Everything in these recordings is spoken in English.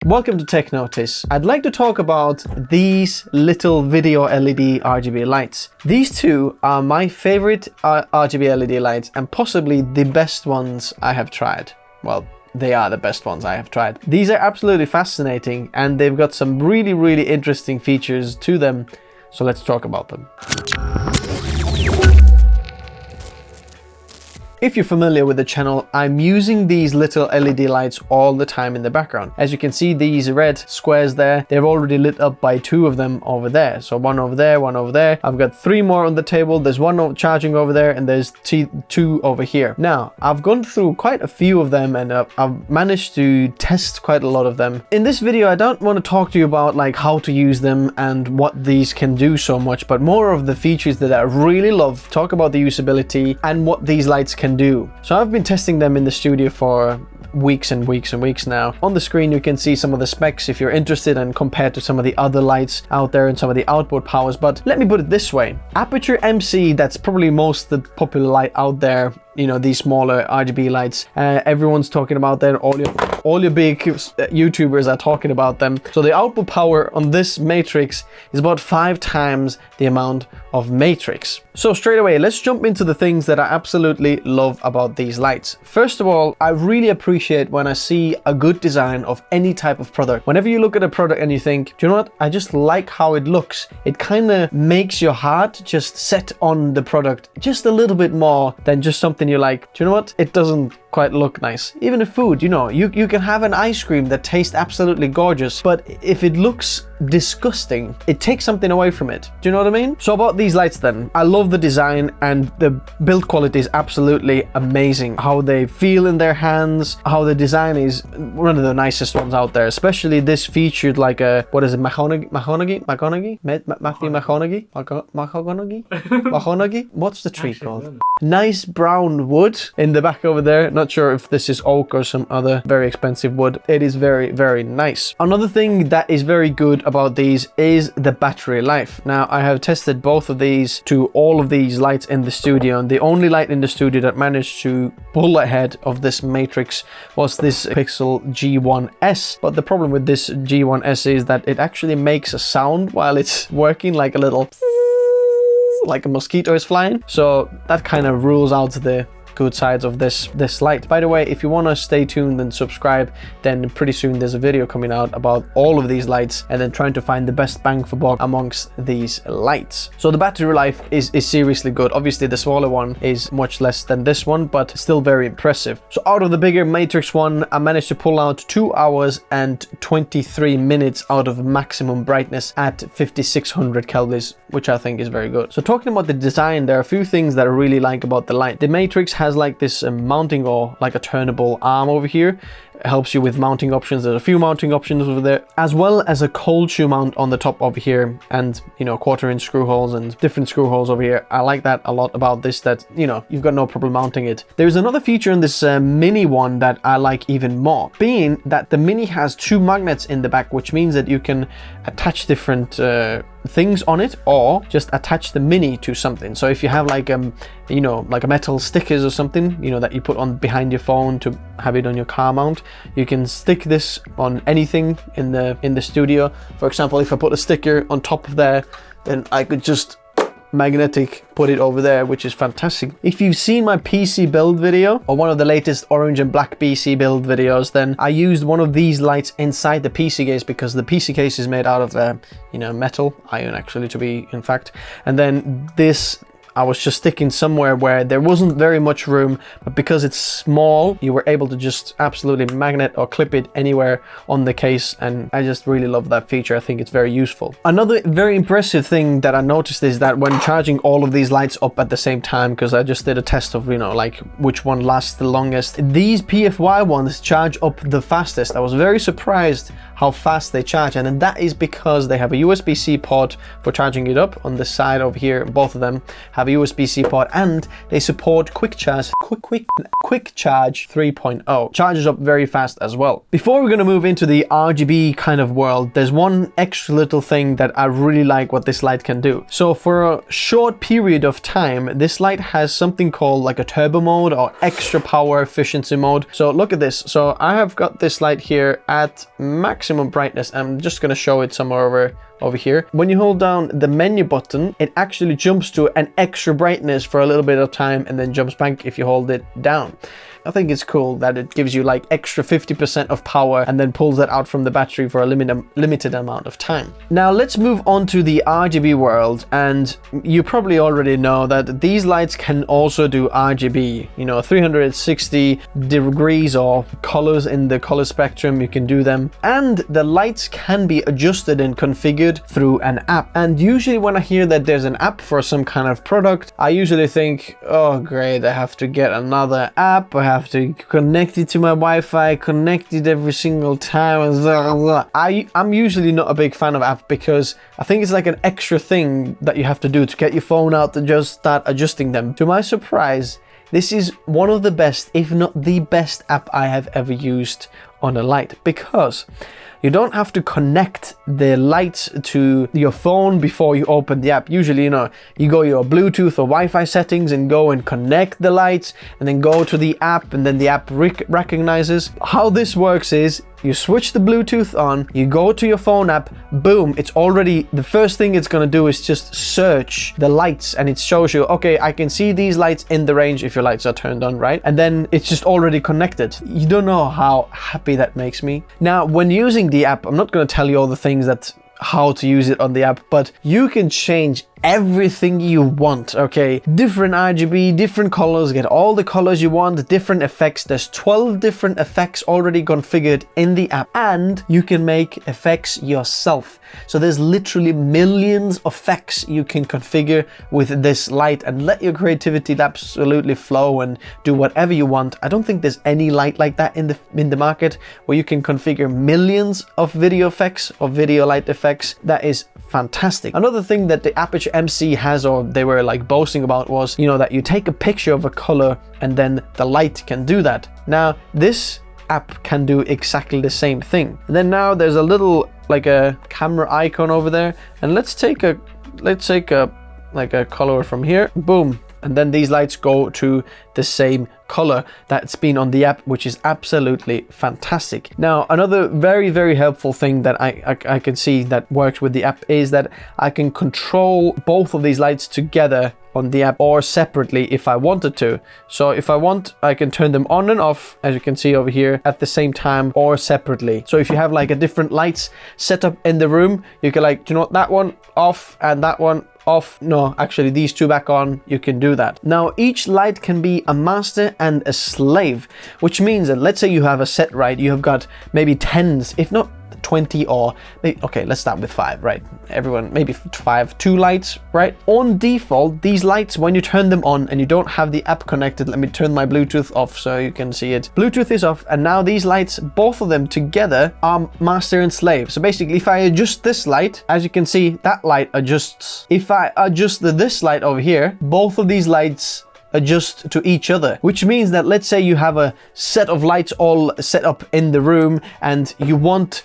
Welcome to Tech Notice. I'd like to talk about these little video LED RGB lights. These two are my favorite RGB LED lights and possibly the best ones I have tried. Well, they are the best ones I have tried. These are absolutely fascinating and they've got some really interesting features to them. So let's talk about them. If you're familiar with the channel, I'm using these little LED lights all the time in the background. As you can see, these red squares there, they're already lit up by 2 of them over there. So one over there, one over there. I've got 3 more on the table. There's one charging over there and there's 2 over here. Now, I've gone through quite a few of them and I've managed to test quite a lot of them. In this video, I don't want to talk to you about like how to use them and what these can do so much, but more of the features that I really love, talk about the usability and what these lights can do. So I've been testing them in the studio for weeks and weeks now. On the screen you can see some of the specs if you're interested and compared to some of the other lights out there and some of the output powers, but let me put it this way. Aperture MC, that's probably most the popular light out there, you know, these smaller RGB lights. Everyone's talking about them, all your big YouTubers are talking about them. So the output power on this matrix is about 5 times the amount of matrix. So straight away, let's jump into the things that I absolutely love about these lights. First of all, I really appreciate when I see a good design of any type of product. Whenever you look at a product and you think, do you know what? I just like how it looks. It kind of makes your heart just set on the product just a little bit more than just something you're like, do you know what? It doesn't quite look nice. Even if food, you know, you can have an ice cream that tastes absolutely gorgeous, but if it looks disgusting, it takes something away from it. Do you know what I mean? So about these lights then, I love the design and the build quality is absolutely amazing. How they feel in their hands, how the design is one of the nicest ones out there. Especially this featured like a, what is it, Matthew McConaughey? What's the tree called? Nice brown wood in the back over there. Not sure if this is oak or some other very expensive wood. It is very nice. Another thing that is very good about these is the battery life. Now I have tested both of these to all of these lights in the studio, and the only light in the studio that managed to pull ahead of this matrix was this Pixel G1S. But the problem with this G1S is that it actually makes a sound while it's working, like a little like a mosquito is flying. So that kind of rules out the good sides of this light. By the way, if you want to stay tuned and subscribe, then pretty soon there's a video coming out about all of these lights and then trying to find the best bang for buck amongst these lights. So the battery life is seriously good. Obviously the smaller one is much less than this one, but still very impressive. So out of the bigger matrix one, I managed to pull out 2 hours and 23 minutes out of maximum brightness at 5600 kelvins, which I think is very good. So talking about the design, there are a few things that I really like about the light. The matrix has like this mounting or like a turnable arm over here. It helps you with mounting options. There's a few mounting options over there, as well as a cold shoe mount on the top over here, and you know, 1/4" screw holes and different screw holes over here. I like that a lot about this, that you know, you've got no problem mounting it. There's another feature in this mini one that I like even more, being that the mini has 2 magnets in the back, which means that you can attach different things on it or just attach the mini to something. So if you have like you know, like a metal stickers or something, you know, that you put on behind your phone to have it on your car mount, you can stick this on anything in the studio. For example, if I put a sticker on top of there, then I could just magnetic put it over there, which is fantastic. If you've seen my PC build video or one of the latest orange and black PC build videos, then I used one of these lights inside the PC case because the PC case is made out of you know, metal, iron actually to be in fact, and then this I was just sticking somewhere where there wasn't very much room, but because it's small, you were able to just absolutely magnet or clip it anywhere on the case, and I just really love that feature. I think it's very useful. Another very impressive thing that I noticed is that when charging all of these lights up at the same time, because I just did a test of, you know, like which one lasts the longest, these PFY ones charge up the fastest. I was very surprised how fast they charge, and that is because they have a USB-C port for charging it up on the side over here. Both of them have a USB-C port, and they support quick charge 3.0. Charges up very fast as well. Before we're going to move into the RGB kind of world, there's one extra little thing that I really like what this light can do. So for a short period of time, this light has something called like a turbo mode or extra power efficiency mode. So look at this. So I have got this light here at maximum maximum brightness. I'm just going to show it somewhere over here. When you hold down the menu button, it actually jumps to an extra brightness for a little bit of time and then jumps back if you hold it down. I think it's cool that it gives you like extra 50% of power and then pulls that out from the battery for a limited amount of time. Now let's move on to the RGB world, and you probably already know that these lights can also do RGB, you know, 360 degrees or colors in the color spectrum, you can do them. And the lights can be adjusted and configured through an app. And usually when I hear that there's an app for some kind of product, I usually think, oh great, I have to get another app, I have to connect it to my Wi-Fi, connect it every single time. I'm usually not a big fan of apps because I think it's like an extra thing that you have to do to get your phone out to just start adjusting them. To my surprise, this is one of the best, if not the best app I have ever used on a light, because you don't have to connect the lights to your phone before you open the app. Usually, you know, you go your Bluetooth or Wi-Fi settings and go and connect the lights and then go to the app, and then the app recognizes. How this works is you switch the Bluetooth on, you go to your phone app, boom, it's already, the first thing it's gonna do is just search the lights, and it shows you, okay, I can see these lights in the range if your lights are turned on, right? And then it's just already connected. You don't know how happy that makes me. Now, when using the app, I'm not gonna tell you all the things that how to use it on the app, but you can change everything you want, okay? Different RGB, different colors, get all the colors you want, different effects. There's 12 different effects already configured in the app, and you can make effects yourself. So there's literally millions of effects you can configure with this light, and let your creativity absolutely flow and do whatever you want. I don't think there's any light like that in the market where you can configure millions of video effects or video light effects. That is fantastic. Another thing that the Aperture MC has, or they were like boasting about, was, you know, that you take a picture of a color and then the light can do that. Now this app can do exactly the same thing. And then now there's a little like a camera icon over there, and let's take a like a color from here, boom, and then these lights go to the same color that's been on the app, which is absolutely fantastic. Now, another very, very helpful thing that I can see that works with the app is that I can control both of these lights together on the app or separately if I wanted to. So if I want, I can turn them on and off, as you can see over here, at the same time or separately. So if you have like a different lights set up in the room, you can like, you know what, that one off and that one off. No, actually these two back on, you can do that. Now each light can be a master and a slave, which means that let's say you have a set, right? You have got maybe tens, if not 20, or maybe, okay, let's start with 5, right? Everyone, maybe 5, 2 lights, right? On default, these lights, when you turn them on and you don't have the app connected, let me turn my Bluetooth off so you can see it. Bluetooth is off, and now these lights, both of them together, are master and slave. So basically, if I adjust this light, as you can see, that light adjusts. If I adjust this light over here, both of these lights adjust to each other, which means that let's say you have a set of lights all set up in the room and you want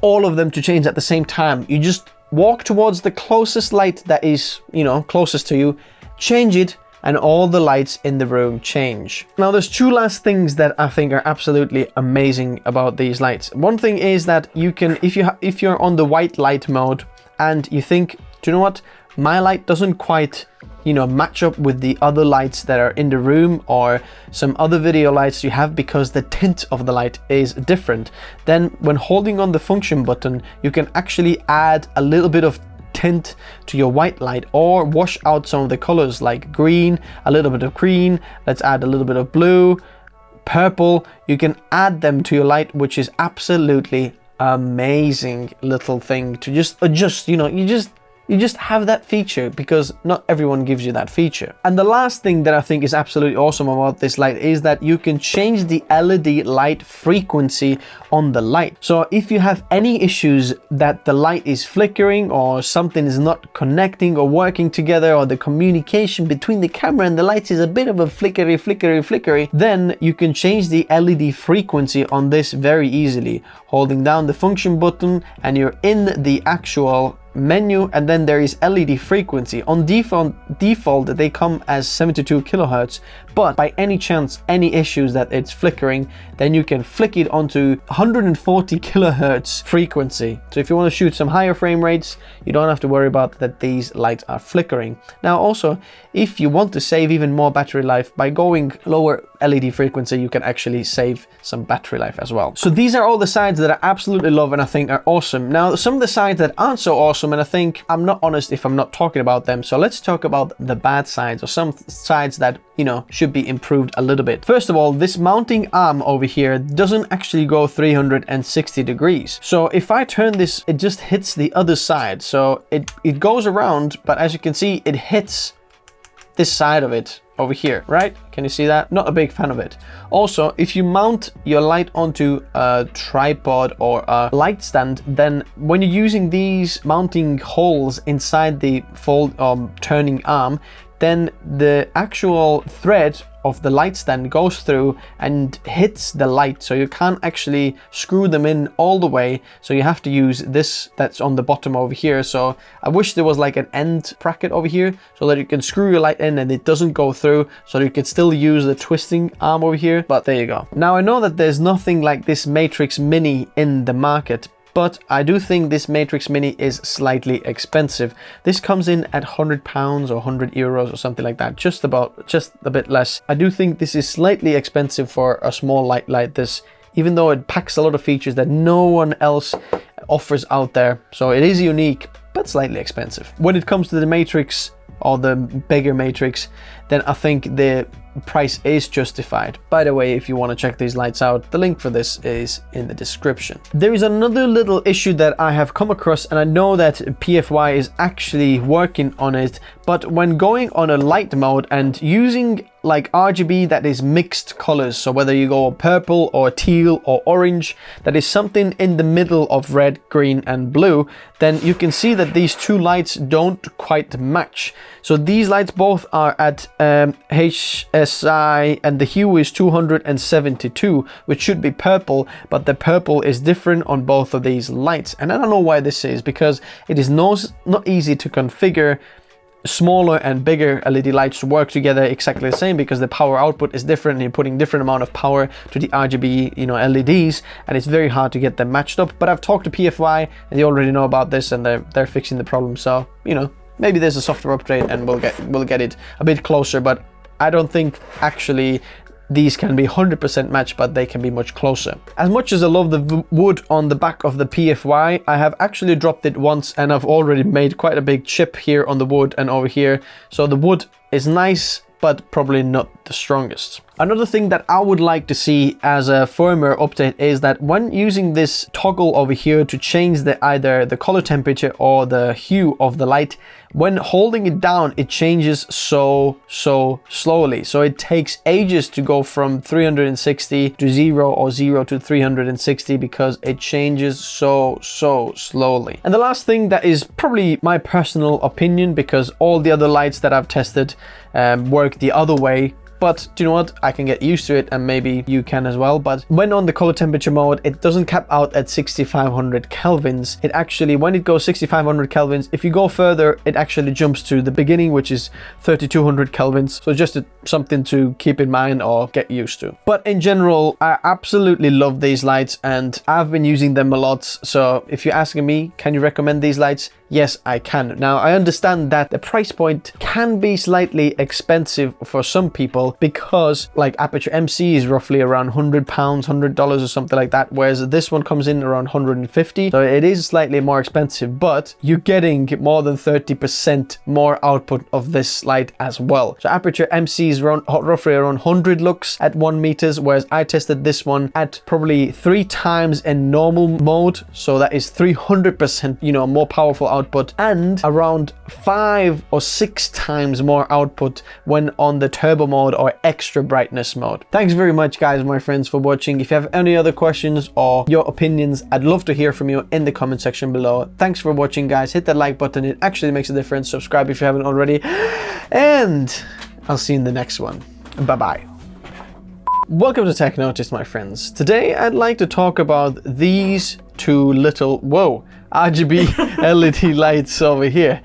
all of them to change at the same time. You just walk towards the closest light that is, you know, closest to you, change it, and all the lights in the room change. Now there's 2 last things that I think are absolutely amazing about these lights. One thing is that you can, if you're on the white light mode and you think, do you know what, my light doesn't quite, you know, match up with the other lights that are in the room or some other video lights you have because the tint of the light is different, then when holding on the function button, you can actually add a little bit of tint to your white light or wash out some of the colors like green, a little bit of green, let's add a little bit of blue, purple. You can add them to your light, which is absolutely amazing little thing to just adjust. You know, you just have that feature because not everyone gives you that feature. And the last thing that I think is absolutely awesome about this light is that you can change the LED light frequency on the light. So if you have any issues that the light is flickering or something is not connecting or working together, or the communication between the camera and the lights is a bit of a flickery, then you can change the LED frequency on this very easily. Holding down the function button and you're in the actual menu, and then there is LED frequency. On default they come as 72 kilohertz, but by any chance, any issues that it's flickering, then you can flick it onto 140 kilohertz frequency. So if you want to shoot some higher frame rates, you don't have to worry about that these lights are flickering. Now also, if you want to save even more battery life by going lower LED frequency, you can actually save some battery life as well. So these are all the sides that I absolutely love and I think are awesome. Now some of the sides that aren't so awesome, and I think I'm not honest if I'm not talking about them, so let's talk about the bad sides, or some sides that, you know, should be improved a little bit. First of all, this mounting arm over here doesn't actually go 360 degrees. So if I turn this, it just hits the other side. So it goes around, but as you can see, it hits this side of it over here, right? Can you see that? Not a big fan of it. Also, if you mount your light onto a tripod or a light stand, then when you're using these mounting holes inside the turning arm, then the actual thread of the light stand goes through and hits the light, so you can't actually screw them in all the way, so you have to use this that's on the bottom over here. So I wish there was like an end bracket over here so that you can screw your light in and it doesn't go through, so you can still use the twisting arm over here. But there you go. Now I know that there's nothing like this Matrix Mini in the market, but I do think this Matrix Mini is slightly expensive. This comes in at £100 or 100 euros or something like that, just a bit less. I do think this is slightly expensive for a small light like this, even though it packs a lot of features that no one else offers out there. So it is unique, but slightly expensive. When it comes to the Matrix, or the bigger Matrix, then I think the price is justified. By the way, if you want to check these lights out, the link for this is in the description. There is another little issue that I have come across, and I know that PFY is actually working on it, but when going on a light mode and using like RGB that is mixed colors, so whether you go purple or teal or orange, that is something in the middle of red, green and blue, then you can see that these two lights don't quite match. So these lights both are at HSI and the hue is 272, which should be purple, but the purple is different on both of these lights. And I don't know why this is, because it is not easy to configure smaller and bigger LED lights to work together exactly the same, because the power output is different and you're putting different amount of power to the RGB, you know, LEDs, and it's very hard to get them matched up. But I've talked to PFY and they already know about this and they're fixing the problem. So, you know, maybe there's a software update and we'll get it a bit closer, but I don't think actually these can be 100% matched, but they can be much closer. As much as I love the wood on the back of the PFY, I have actually dropped it once and I've already made quite a big chip here on the wood and over here. So the wood is nice, but probably not the strongest. Another thing that I would like to see as a firmware update is that when using this toggle over here to change either the color temperature or the hue of the light, when holding it down, it changes so slowly. So it takes ages to go from 360 to 0 or 0 to 360 because it changes so slowly. And the last thing that is probably my personal opinion, because all the other lights that I've tested work the other way, but do you know what? I can get used to it and maybe you can as well. But when on the color temperature mode, it doesn't cap out at 6500 kelvins. It actually, when it goes 6500 kelvins, if you go further, it actually jumps to the beginning, which is 3200 kelvins. So just something to keep in mind or get used to. But in general, I absolutely love these lights and I've been using them a lot. So if you're asking me, can you recommend these lights? Yes, I can. Now, I understand that the price point can be slightly expensive for some people because like Aperture MC is roughly around £100, $100 or something like that, whereas this one comes in around 150. So it is slightly more expensive, but you're getting more than 30% more output of this light as well. So Aperture MC is roughly around 100 lux at 1 meters, whereas I tested this one at probably 3 times in normal mode. So that is 300%, you know, more powerful output, and around 5 or 6 times more output when on the turbo mode or extra brightness mode. Thanks very much, guys, my friends, for watching. If you have any other questions or your opinions, I'd love to hear from you in the comment section below. Thanks for watching, guys. Hit that like button, it actually makes a difference. Subscribe if you haven't already, and I'll see you in the next one. Bye bye. Welcome to Tech Notice, my friends. Today I'd like to talk about these two little RGB LED lights over here.